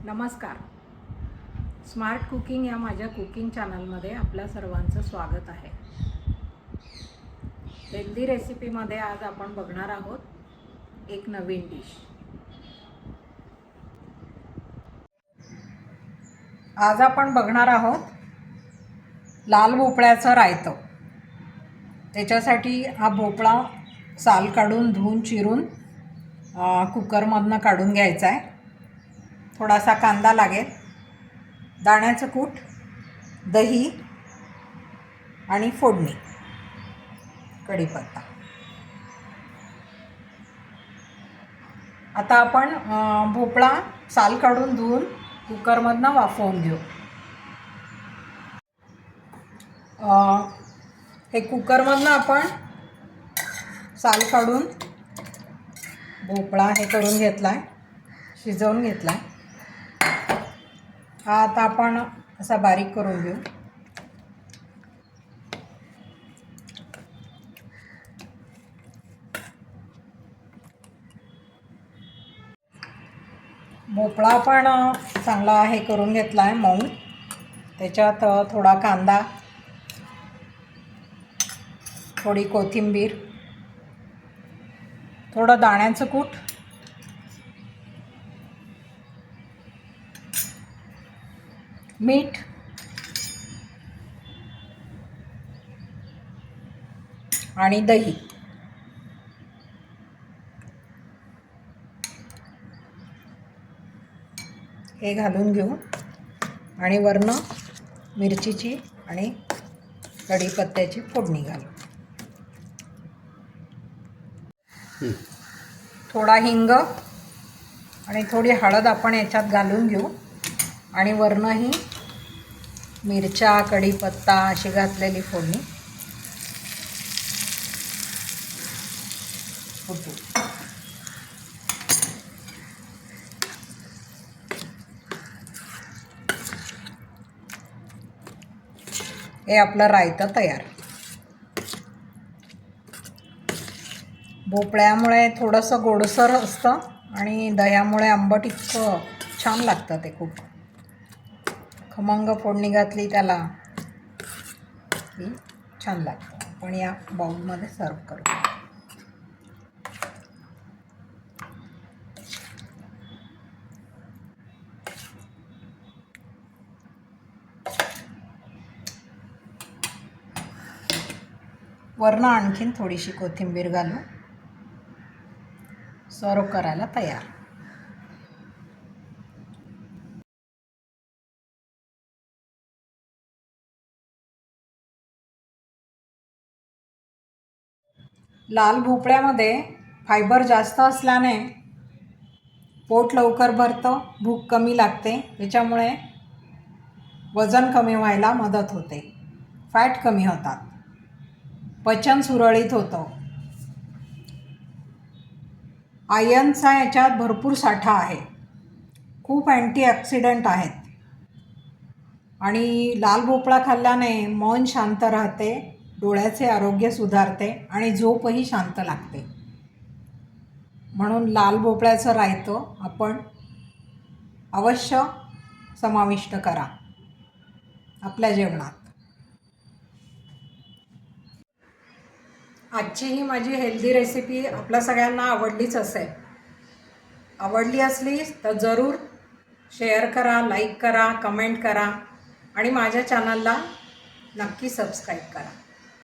नमस्कार. Smart cooking या माझ्या कुकिंग चॅनलमध्ये आपल्या सर्वांचं स्वागत आहे. हेल्दी रेसिपीमध्ये आज आपण बघणार आहोत एक नवीन डिश. आज आपण बघणार आहोत लाल भोपळ्याचं रायतं. त्याच्यासाठी हा भोपळा साल काढून धुवून चिरून कुकरमधनं काढून घ्यायचा आहे. थोडासा कांदा लागेल, दाण्याचं कूट, दही आणि फोडणी, कढीपत्ता. आता आपण भोपळा साल काढून धुवून कुकरमधनं वाफवून घेऊ. हे कुकरमधनं आपण साल काढून भोपळा हे करून घेतला आहे, शिजवून घेतला आहे. हा आता आपण असा बारीक करून घेऊ. भोपळा आपण चांगला हे करून घेतला आहे मऊ. त्याच्यात थोडा कांदा, थोडी कोथिंबीर, थोडं दाण्याचं कूट, मीठ आणि दही हे घालून घेऊ आणि वरनं मिरचीची आणि कढीपत्त्याची फोडणी घालू. थोडा हिंग आणि थोडी हळद आपण याच्यात घालून घेऊ आणि वरनं ही मिरच्या, कढीपत्ता अशी घातलेली फोडणी फुटू. हे आपलं रायतं तयार. भोपळ्यामुळे थोडंसं गोडसर असतं आणि दह्यामुळे आंबट इतकं छान लागतं. ते खूप खमंग फोडणी घातली त्याला की छान लागतं. आपण या बाउलमध्ये सर्व करू. वरनं आणखीन थोडीशी कोथिंबीर घालू. सर्व करायला तयार. लाल भोपळ्यामध्ये फायबर जास्त असल्याने पोट लवकर भरतं, भूक कमी लागते. त्याच्यामुळे वजन कमी व्हायला मदत होते, फॅट कमी होतात, पचन सुरळीत होतं. आयर्नचा याच्यात भरपूर साठा आहे. खूप अँटीऑक्सिडंट आहेत आणि लाल भोपळा खाल्ल्याने मन शांत राहते, डोळ्याचे आरोग्य सुधारते आणि झोपही शांत लागते. म्हणून लाल भोपळ्याचं रायतं आपण अवश्य समाविष्ट करा आपल्या जेवणात. आजची ही माझी हेल्दी रेसिपी आपल्या सगळ्यांना आवडलीच असेल. आवडली असली तर जरूर शेअर करा, लाईक करा, कमेंट करा आणि माझ्या चॅनलला नक्की सबस्क्राईब करा.